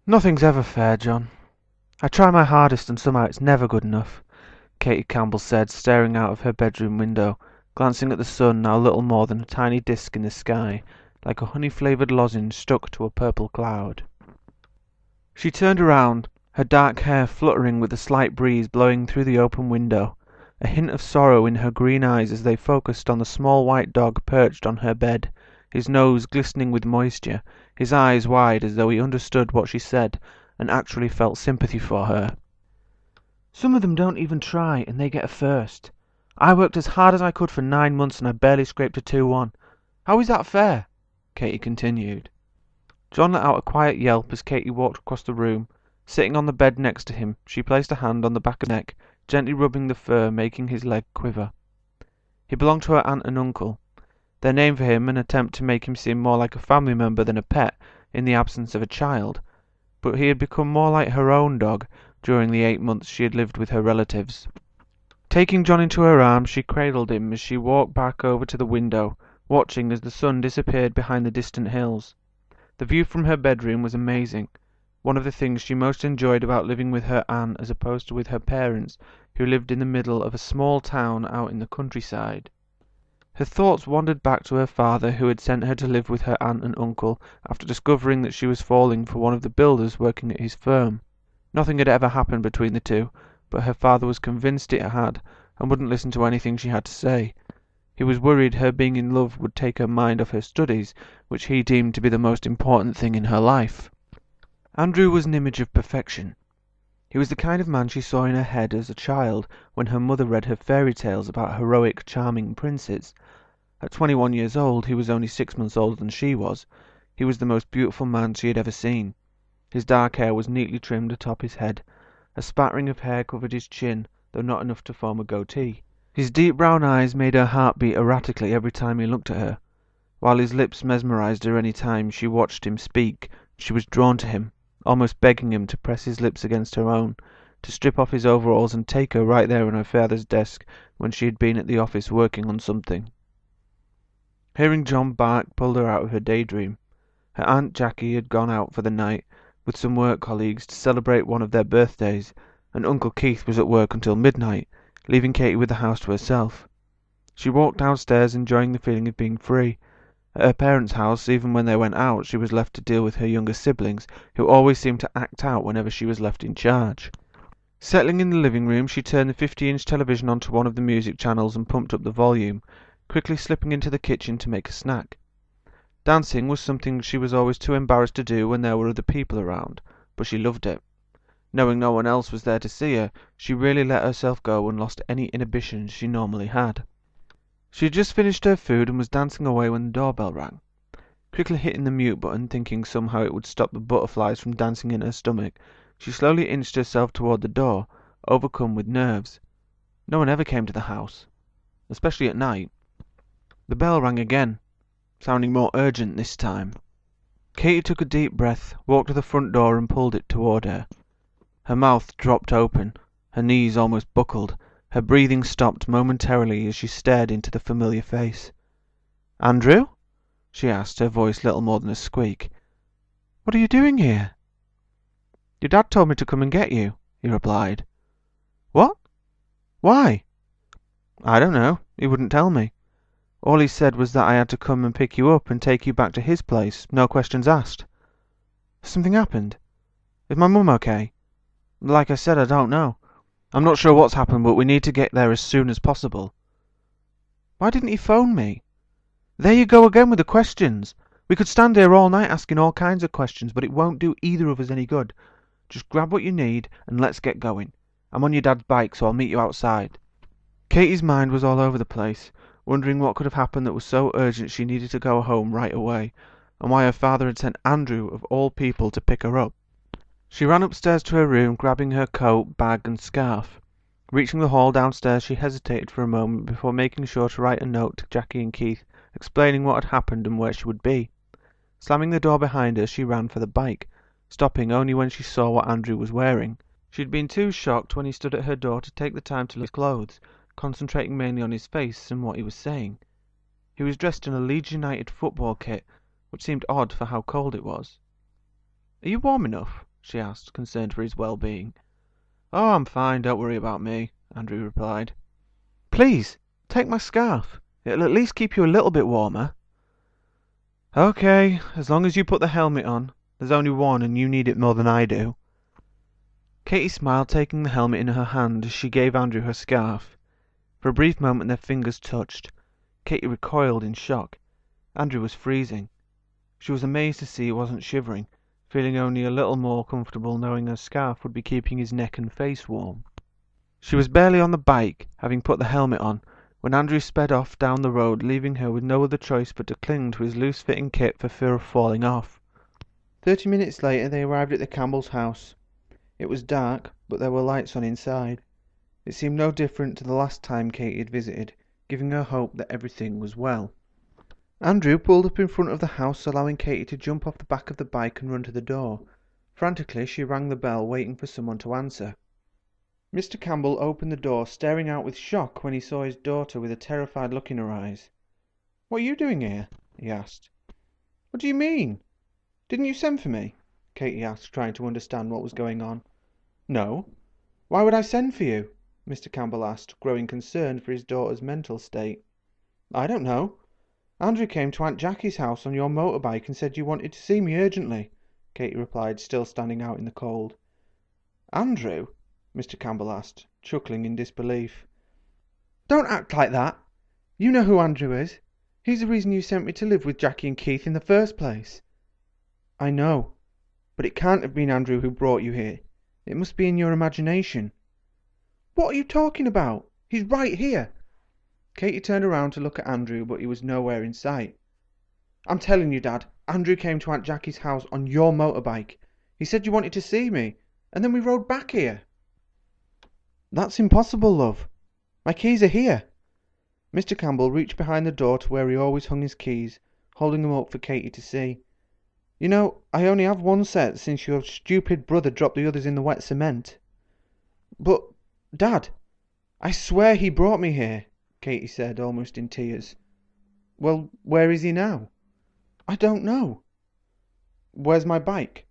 Nothing's ever fair, John. I try my hardest and somehow it's never good enough, Katie Campbell said, staring out of her bedroom window, glancing at the sun, now little more than a tiny disk in the sky, like a honey-flavoured lozenge stuck to a purple cloud. She turned around, her dark hair fluttering with the slight breeze blowing through the open window, a hint of sorrow in her green eyes as they focused on the small white dog perched on her bed, his nose glistening with moisture, his eyes wide as though he understood what she said and actually felt sympathy for her. Some of them don't even try, and they get a first. I worked as hard as I could for 9 months and I barely scraped a 2-1. How is that fair? Katie continued. John let out a quiet yelp as Katie walked across the room. Sitting on the bed next to him, she placed a hand on the back of his neck, gently rubbing the fur, making his leg quiver. He belonged to her aunt and uncle. Their name for him an attempt to make him seem more like a family member than a pet in the absence of a child, but he had become more like her own dog during the 8 months she had lived with her relatives. Taking John into her arms, she cradled him as she walked back over to the window, watching as the sun disappeared behind the distant hills. The view from her bedroom was amazing, one of the things she most enjoyed about living with her aunt as opposed to with her parents, who lived in the middle of a small town out in the countryside. Her thoughts wandered back to her father, who had sent her to live with her aunt and uncle after discovering that she was falling for one of the builders working at his firm. Nothing had ever happened between the two, but her father was convinced it had, and wouldn't listen to anything she had to say. He was worried her being in love would take her mind off her studies, which he deemed to be the most important thing in her life. Andrew was an image of perfection. He was the kind of man she saw in her head as a child when her mother read her fairy tales about heroic, charming princes. At 21 years old, he was only 6 months older than she was. He was the most beautiful man she had ever seen. His dark hair was neatly trimmed atop his head. A spattering of hair covered his chin, though not enough to form a goatee. His deep brown eyes made her heart beat erratically every time he looked at her. While his lips mesmerized her any time she watched him speak, she was drawn to him, almost begging him to press his lips against her own, to strip off his overalls and take her right there on her father's desk when she had been at the office working on something. Hearing John bark pulled her out of her daydream. Her Aunt Jackie had gone out for the night with some work colleagues to celebrate one of their birthdays, and Uncle Keith was at work until midnight, leaving Katie with the house to herself. She walked downstairs, enjoying the feeling of being free. At her parents' house, even when they went out, she was left to deal with her younger siblings, who always seemed to act out whenever she was left in charge. Settling in the living room, she turned the 50-inch television onto one of the music channels and pumped up the volume, quickly slipping into the kitchen to make a snack. Dancing was something she was always too embarrassed to do when there were other people around, but she loved it. Knowing no one else was there to see her, she really let herself go and lost any inhibitions she normally had. She had just finished her food and was dancing away when the doorbell rang. Quickly hitting the mute button, thinking somehow it would stop the butterflies from dancing in her stomach, she slowly inched herself toward the door, overcome with nerves. No one ever came to the house, especially at night. The bell rang again, sounding more urgent this time. Katie took a deep breath, walked to the front door and pulled it toward her. Her mouth dropped open, her knees almost buckled, her breathing stopped momentarily as she stared into the familiar face. "Andrew?" she asked, her voice little more than a squeak. "What are you doing here?" "Your dad told me to come and get you," he replied. "What? Why?" "I don't know. He wouldn't tell me. All he said was that I had to come and pick you up and take you back to his place, no questions asked." "Has something happened? Is my mum okay?" "Like I said, I don't know. I'm not sure what's happened, but we need to get there as soon as possible." "Why didn't he phone me?" "There you go again with the questions. We could stand here all night asking all kinds of questions, but it won't do either of us any good. Just grab what you need and let's get going. I'm on your dad's bike, so I'll meet you outside." Katie's mind was all over the place, wondering what could have happened that was so urgent she needed to go home right away, and why her father had sent Andrew, of all people, to pick her up. She ran upstairs to her room, grabbing her coat, bag and scarf. Reaching the hall downstairs, she hesitated for a moment before making sure to write a note to Jackie and Keith, explaining what had happened and where she would be. Slamming the door behind her, she ran for the bike, stopping only when she saw what Andrew was wearing. She had been too shocked when he stood at her door to take the time to look at his clothes, concentrating mainly on his face and what he was saying. He was dressed in a Leeds United football kit, which seemed odd for how cold it was. "Are you warm enough?" she asked, concerned for his well-being. Oh, I'm fine, don't worry about me, Andrew replied. Please, take my scarf. It'll at least keep you a little bit warmer. Okay, as long as you put the helmet on. There's only one and you need it more than I do. Katy smiled, taking the helmet in her hand as she gave Andrew her scarf. For a brief moment their fingers touched. Katy recoiled in shock. Andrew was freezing. She was amazed to see he wasn't shivering, feeling only a little more comfortable knowing her scarf would be keeping his neck and face warm. She was barely on the bike, having put the helmet on, when Andrew sped off down the road, leaving her with no other choice but to cling to his loose-fitting kit for fear of falling off. 30 minutes later they arrived at the Campbell's house. It was dark, but there were lights on inside. It seemed no different to the last time Katy had visited, giving her hope that everything was well. Andrew pulled up in front of the house, allowing Katy to jump off the back of the bike and run to the door. Frantically she rang the bell, waiting for someone to answer. Mr. Campbell opened the door, staring out with shock when he saw his daughter with a terrified look in her eyes. "What are you doing here?" he asked. "What do you mean? Didn't you send for me?" Katy asked, trying to understand what was going on. "No. Why would I send for you?" Mr. Campbell asked, growing concerned for his daughter's mental state. "I don't know. Andrew came to Aunt Jackie's house on your motorbike and said you wanted to see me urgently," Katy replied, still standing out in the cold. "Andrew?" Mr. Campbell asked, chuckling in disbelief. "Don't act like that. You know who Andrew is. He's the reason you sent me to live with Jackie and Keith in the first place." "I know, but it can't have been Andrew who brought you here. It must be in your imagination." "What are you talking about? He's right here." Katy turned around to look at Andrew, but he was nowhere in sight. "I'm telling you, Dad, Andrew came to Aunt Jackie's house on your motorbike. He said you wanted to see me, and then we rode back here." "That's impossible, love. My keys are here." Mr. Campbell reached behind the door to where he always hung his keys, holding them up for Katy to see. "You know, I only have one set since your stupid brother dropped the others in the wet cement." "But, Dad, I swear he brought me here," Katy said, almost in tears. "Well, where is he now?" "I don't know." "Where's my bike?"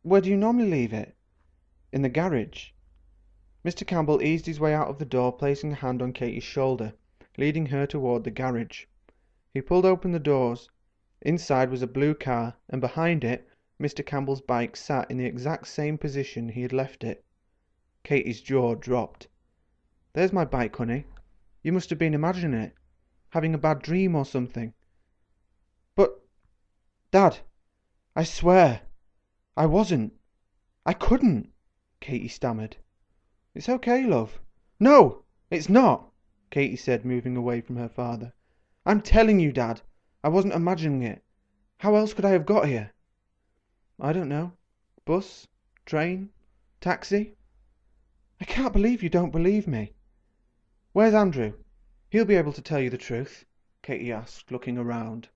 "Where do you normally leave it?" "In the garage." Mr. Campbell eased his way out of the door, placing a hand on Katy's shoulder, leading her toward the garage. He pulled open the doors. Inside was a blue car, and behind it Mr. Campbell's bike sat in the exact same position he had left it. Katy's jaw dropped. "There's my bike, honey. You must have been imagining it, having a bad dream or something." "But, Dad, I swear, I wasn't. I couldn't," Katy stammered. "It's okay, love." "No, it's not," Katy said, moving away from her father. "I'm telling you, Dad, I wasn't imagining it. How else could I have got here?" "I don't know. Bus? Train? Taxi?" "I can't believe you don't believe me." "Where's Andrew? He'll be able to tell you the truth," Katy asked, looking around.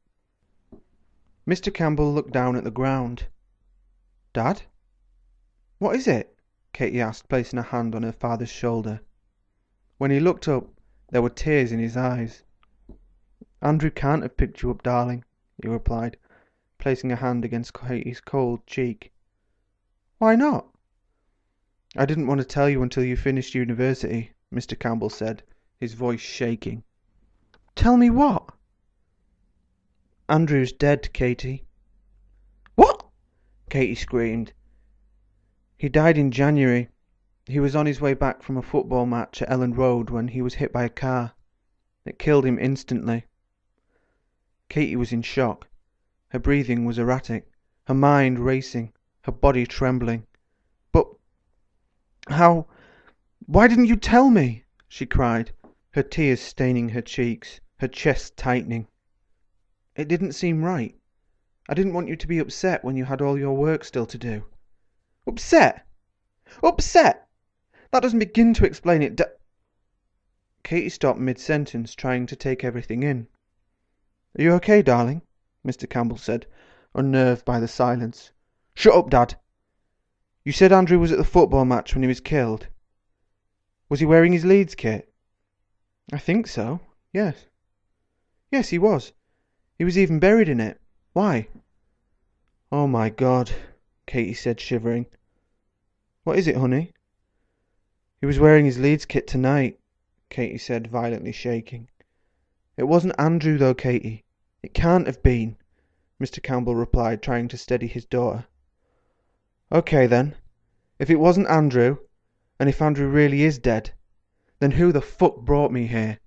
Mr. Campbell looked down at the ground. "Dad? What is it?" Katy asked, placing a hand on her father's shoulder. When he looked up, there were tears in his eyes. "Andrew can't have picked you up, darling," he replied, placing a hand against Katy's cold cheek. "Why not?" "I didn't want to tell you until you finished university," Mr. Campbell said, his voice shaking. "Tell me what?" "Andrew's dead, Katy." "What?" Katy screamed. "He died in January. He was on his way back from a football match at Elland Road when he was hit by a car. It killed him instantly." Katy was in shock. Her breathing was erratic, her mind racing, her body trembling. "But how? Why didn't you tell me?" she cried, her tears staining her cheeks, her chest tightening. "It didn't seem right. I didn't want you to be upset when you had all your work still to do." "Upset? Upset? That doesn't begin to explain it, Katy stopped mid-sentence, trying to take everything in. "Are you okay, darling?" Mr. Campbell said, unnerved by the silence. "Shut up, Dad. You said Andrew was at the football match when he was killed. Was he wearing his Leeds kit?" "I think so, yes." "Yes, he was. He was even buried in it. Why?" "Oh my God," Katy said, shivering. What is it, honey? He was wearing his Leeds kit tonight, Katie said, violently shaking. It wasn't Andrew though, Katie. It can't have been, Mr. Campbell replied, trying to steady his daughter. Okay then, if it wasn't Andrew, and if Andrew really is dead, then who the fuck brought me here?